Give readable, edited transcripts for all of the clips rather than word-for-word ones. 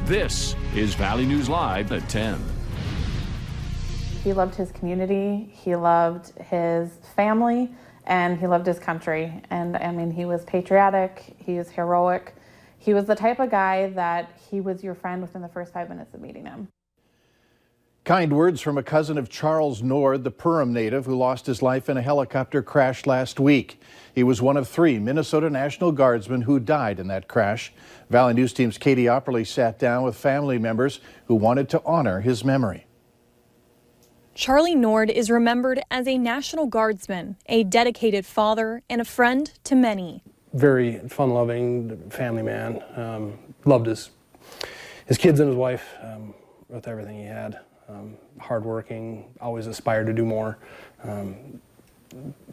This is Valley News Live at 10. He loved his community, he loved his family, and he loved his country. And I mean, he was patriotic, he was heroic. He was the type of guy that he was your friend within the first 5 minutes of meeting him. Kind words from a cousin of Charles Nord, the Perham native who lost his life in a helicopter crash last week. He was one of 3 Minnesota National Guardsmen who died in that crash. Valley News Team's Katie Opperly sat down with family members who wanted to honor his memory. Charlie Nord is remembered as a National Guardsman, a dedicated father, and a friend to many. Very fun-loving family man. Loved his kids and his wife with everything he had. Hardworking, always aspired to do more.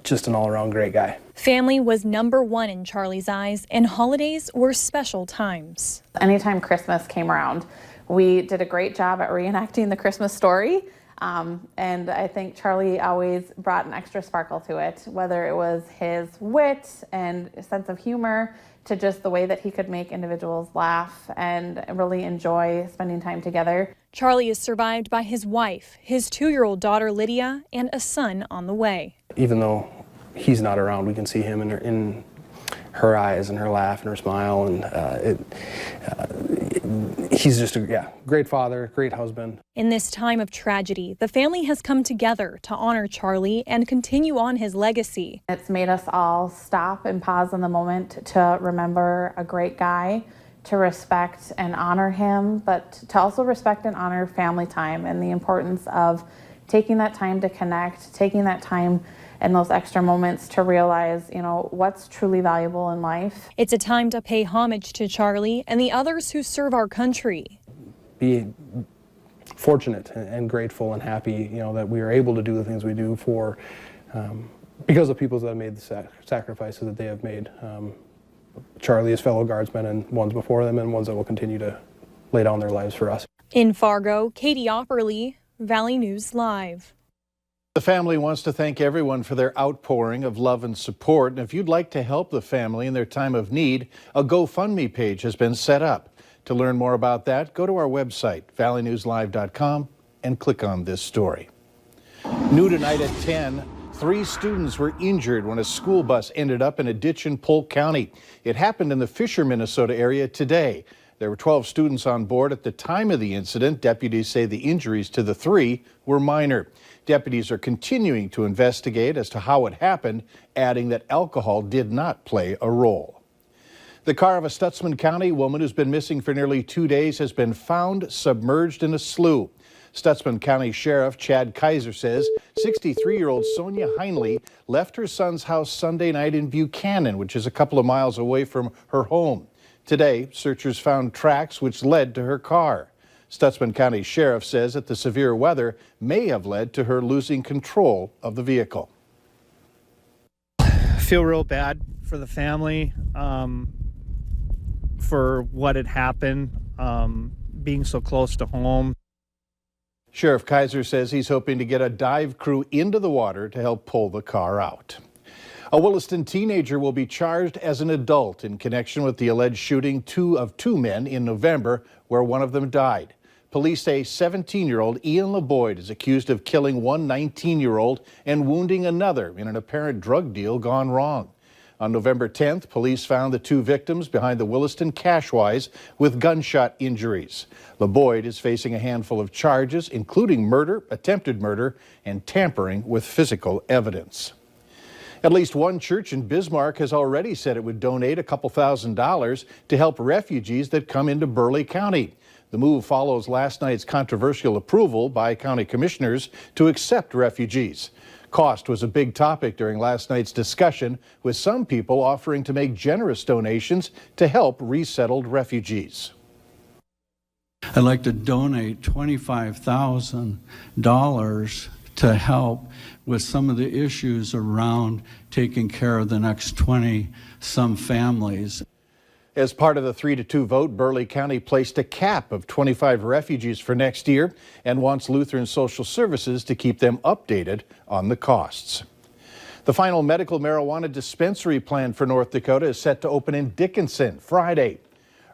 Just an all-around great guy. Family was number one in Charlie's eyes, and holidays were special times. Anytime Christmas came around, we did a great job at reenacting the Christmas story. And I think Charlie always brought an extra sparkle to it, whether it was his wit and sense of humor to just the way that he could make individuals laugh and really enjoy spending time together. Charlie is survived by his wife, his 2-year-old daughter Lydia, and a son on the way. Even though he's not around, we can see him in her eyes and her laugh and her smile, and he's just a great father, great husband. In this time of tragedy, the family has come together to honor Charlie and continue on his legacy. It's made us all stop and pause in the moment to remember a great guy, to respect and honor him, but to also respect and honor family time and the importance of taking that time to connect, taking that time and those extra moments to realize, what's truly valuable in life. It's a time to pay homage to Charlie and the others who serve our country. Be fortunate and grateful and happy, that we are able to do the things we do for, because of people that have made the sacrifices that they have made. Charlie, his fellow guardsmen, and ones before them, and ones that will continue to lay down their lives for us. In Fargo, Katie Opperly, Valley News Live. The family wants to thank everyone for their outpouring of love and support. And if you'd like to help the family in their time of need, a GoFundMe page has been set up. To learn more about that, go to our website, valleynewslive.com, and click on this story. New tonight at 10, 3 students were injured when a school bus ended up in a ditch in Polk County. It happened in the Fisher, Minnesota area today. There were 12 students on board at the time of the incident. Deputies say the injuries to the 3 were minor. Deputies are continuing to investigate as to how it happened, adding that alcohol did not play a role. The car of a Stutsman County woman who's been missing for nearly 2 days has been found submerged in a slough. Stutsman County Sheriff Chad Kaiser says 63-year-old Sonia Heinley left her son's house Sunday night in Buchanan, which is a couple of miles away from her home. Today, searchers found tracks which led to her car. Stutsman County Sheriff says that the severe weather may have led to her losing control of the vehicle. I feel real bad for the family, for what had happened, being so close to home. Sheriff Kaiser says he's hoping to get a dive crew into the water to help pull the car out. A Williston teenager will be charged as an adult in connection with the alleged shooting of two men in November, where one of them died. Police say 17-year-old Ian LeBoyd is accused of killing one 19-year-old and wounding another in an apparent drug deal gone wrong. On November 10th, police found the 2 victims behind the Williston Cashwise with gunshot injuries. LeBoyd is facing a handful of charges, including murder, attempted murder, and tampering with physical evidence. At least one church in Bismarck has already said it would donate a couple $1,000s to help refugees that come into Burleigh County. The move follows last night's controversial approval by county commissioners to accept refugees. Cost was a big topic during last night's discussion, with some people offering to make generous donations to help resettled refugees. I'd like to donate $25,000 to help with some of the issues around taking care of the next 20-some families. As part of the 3-2 vote, Burleigh County placed a cap of 25 refugees for next year and wants Lutheran Social Services to keep them updated on the costs. The final medical marijuana dispensary plan for North Dakota is set to open in Dickinson Friday.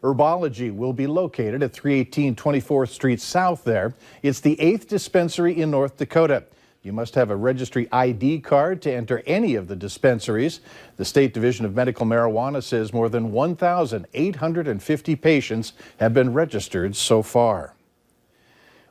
Herbology will be located at 318 24th Street South there. It's the 8th dispensary in North Dakota. You must have a registry ID card to enter any of the dispensaries. The State Division of Medical Marijuana says more than 1,850 patients have been registered so far.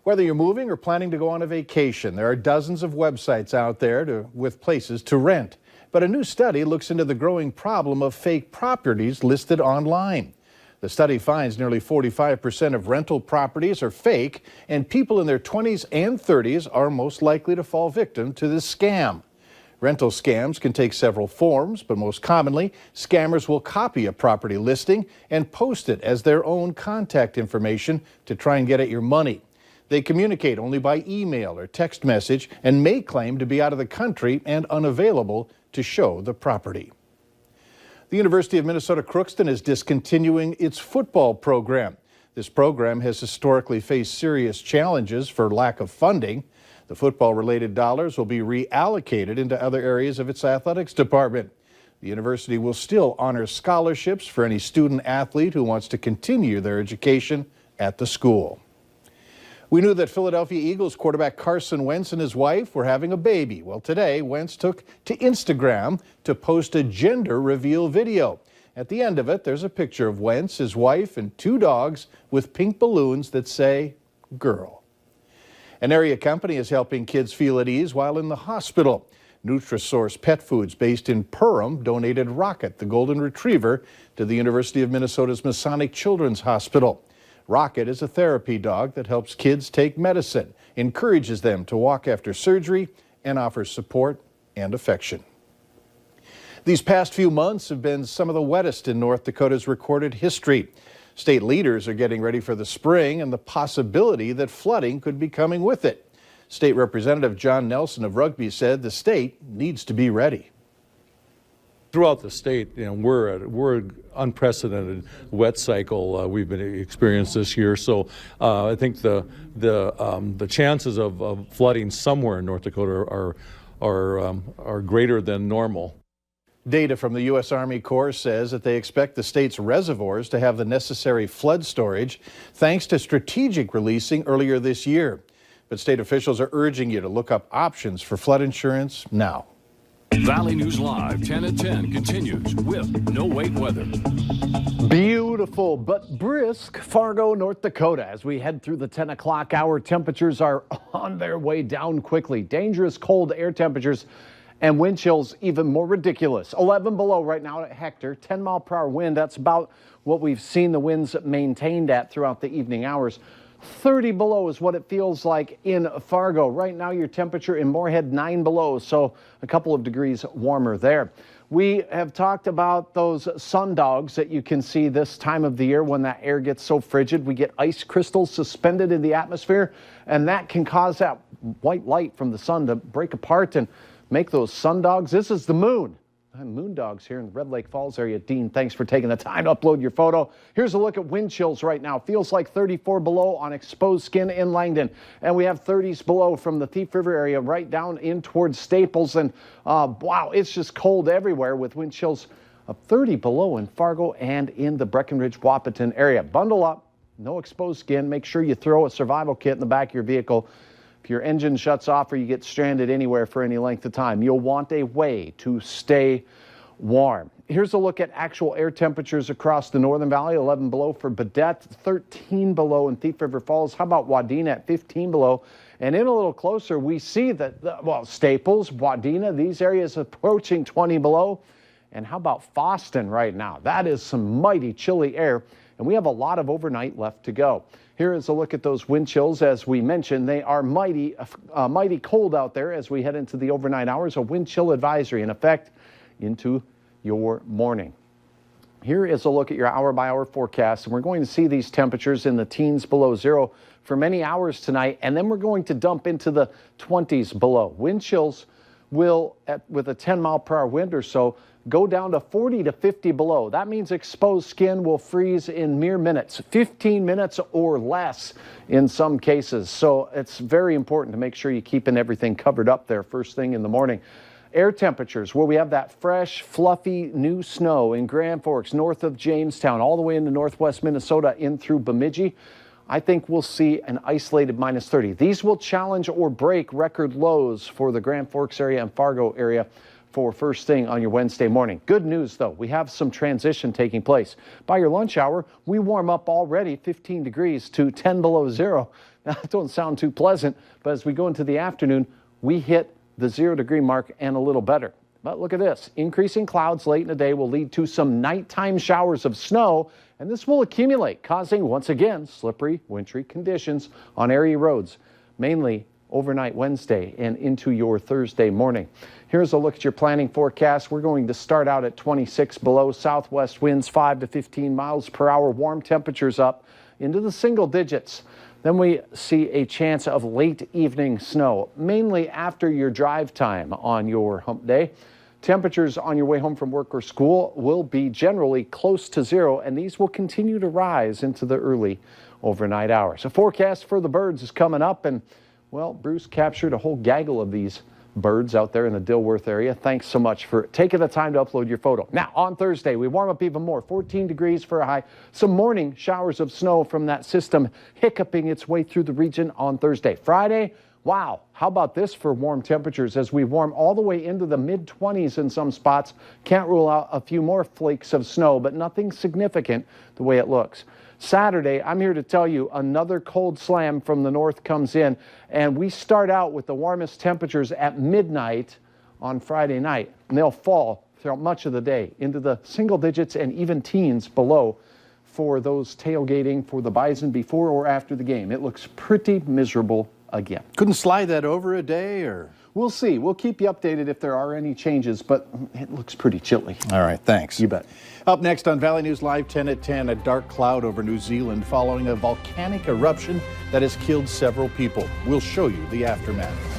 Whether you're moving or planning to go on a vacation, there are dozens of websites out there with places to rent. But a new study looks into the growing problem of fake properties listed online. The study finds nearly 45% of rental properties are fake, and people in their 20s and 30s are most likely to fall victim to this scam. Rental scams can take several forms, but most commonly, scammers will copy a property listing and post it as their own contact information to try and get at your money. They communicate only by email or text message and may claim to be out of the country and unavailable to show the property. The University of Minnesota Crookston is discontinuing its football program. This program has historically faced serious challenges for lack of funding. The football-related dollars will be reallocated into other areas of its athletics department. The university will still honor scholarships for any student athlete who wants to continue their education at the school. We knew that Philadelphia Eagles quarterback Carson Wentz and his wife were having a baby. Well, today, Wentz took to Instagram to post a gender reveal video. At the end of it, there's a picture of Wentz, his wife, and 2 dogs with pink balloons that say, "Girl." An area company is helping kids feel at ease while in the hospital. Nutrisource Pet Foods, based in Perham, donated Rocket, the golden retriever, to the University of Minnesota's Masonic Children's Hospital. Rocket is a therapy dog that helps kids take medicine, encourages them to walk after surgery, and offers support and affection. These past few months have been some of the wettest in North Dakota's recorded history. State leaders are getting ready for the spring and the possibility that flooding could be coming with it. State Representative John Nelson of Rugby said the state needs to be ready. Throughout the state, we're unprecedented wet cycle we've been experienced this year. So I think the chances of flooding somewhere in North Dakota are greater than normal. Data from the U.S. Army Corps says that they expect the state's reservoirs to have the necessary flood storage thanks to strategic releasing earlier this year. But state officials are urging you to look up options for flood insurance now. Valley News Live 10 at 10 continues with no wait weather. Beautiful but brisk Fargo, North Dakota. As we head through the 10 o'clock hour, temperatures are on their way down quickly. Dangerous cold air temperatures and wind chills even more ridiculous. 11 below right now at Hector, 10-mile-per-hour wind. That's about what we've seen the winds maintained at throughout the evening hours. 30 below is what it feels like in Fargo. Right now, your temperature in Moorhead, 9 below, so a couple of degrees warmer there. We have talked about those sundogs that you can see this time of the year when that air gets so frigid. We get ice crystals suspended in the atmosphere, and that can cause that white light from the sun to break apart and make those sundogs. This is the moon. Moon dogs here in the Red Lake Falls area. Dean, thanks for taking the time to upload your photo. Here's a look at wind chills right now. Feels like 34 below on exposed skin in Langdon. And we have 30s below from the Thief River area right down in towards Staples. And wow, it's just cold everywhere with wind chills of 30 below in Fargo and in the Breckenridge-Wahpeton area. Bundle up, no exposed skin. Make sure you throw a survival kit in the back of your vehicle. If your engine shuts off or you get stranded anywhere for any length of time, you'll want a way to stay warm. Here's a look at actual air temperatures across the Northern Valley. 11 below for Baudette, 13 below in Thief River Falls. How about Wadena at 15 below? And in a little closer, we see that, Staples, Wadena, these areas approaching 20 below. And how about Fosston right now? That is some mighty chilly air, and we have a lot of overnight left to go. Here is a look at those wind chills. As we mentioned, they are mighty cold out there as we head into the overnight hours. A wind chill advisory in effect into your morning. Here is a look at your hour-by-hour forecast. And we're going to see these temperatures in the teens below zero for many hours tonight. And then we're going to dump into the 20s below. Wind chills will, with a 10-mile-per-hour wind or so, go down to 40 to 50 below. That means exposed skin will freeze in mere minutes, 15 minutes or less in some cases. So it's very important to make sure you're keeping everything covered up there first thing in the morning. Air temperatures where we have that fresh, fluffy new snow in Grand Forks, north of Jamestown, all the way into northwest Minnesota in through Bemidji. I think we'll see an isolated minus 30. These will challenge or break record lows for the Grand Forks area and Fargo area for first thing on your Wednesday morning. Good news, though, we have some transition taking place. By your lunch hour, we warm up already 15 degrees to 10 below zero. That don't sound too pleasant, but as we go into the afternoon, we hit the 0 degree mark and a little better. But look at this. Increasing clouds late in the day will lead to some nighttime showers of snow, and this will accumulate, causing, once again, slippery, wintry conditions on area roads, mainly overnight Wednesday and into your Thursday morning. Here's a look at your planning forecast. We're going to start out at 26 below, southwest winds 5 to 15 miles per hour, warm temperatures up into the single digits. Then we see a chance of late evening snow, mainly after your drive time on your hump day. Temperatures on your way home from work or school will be generally close to zero, and these will continue to rise into the early overnight hours. A forecast for the birds is coming up, and, well, Bruce captured a whole gaggle of these birds out there in the Dilworth area. Thanks so much for taking the time to upload your photo. Now, on Thursday, we warm up even more, 14 degrees for a high. Some morning showers of snow from that system hiccuping its way through the region on Thursday. Friday, wow, how about this for warm temperatures as we warm all the way into the mid-20s in some spots. Can't rule out a few more flakes of snow, but nothing significant the way it looks. Saturday, I'm here to tell you another cold slam from the north comes in, and we start out with the warmest temperatures at midnight on Friday night, and they'll fall throughout much of the day into the single digits and even teens below for those tailgating for the Bison before or after the game. It looks pretty miserable again. Couldn't slide that over a day, or? We'll see. We'll keep you updated if there are any changes, but it looks pretty chilly. All right, thanks. You bet. Up next on Valley News Live 10 at 10, a dark cloud over New Zealand following a volcanic eruption that has killed several people. We'll show you the aftermath.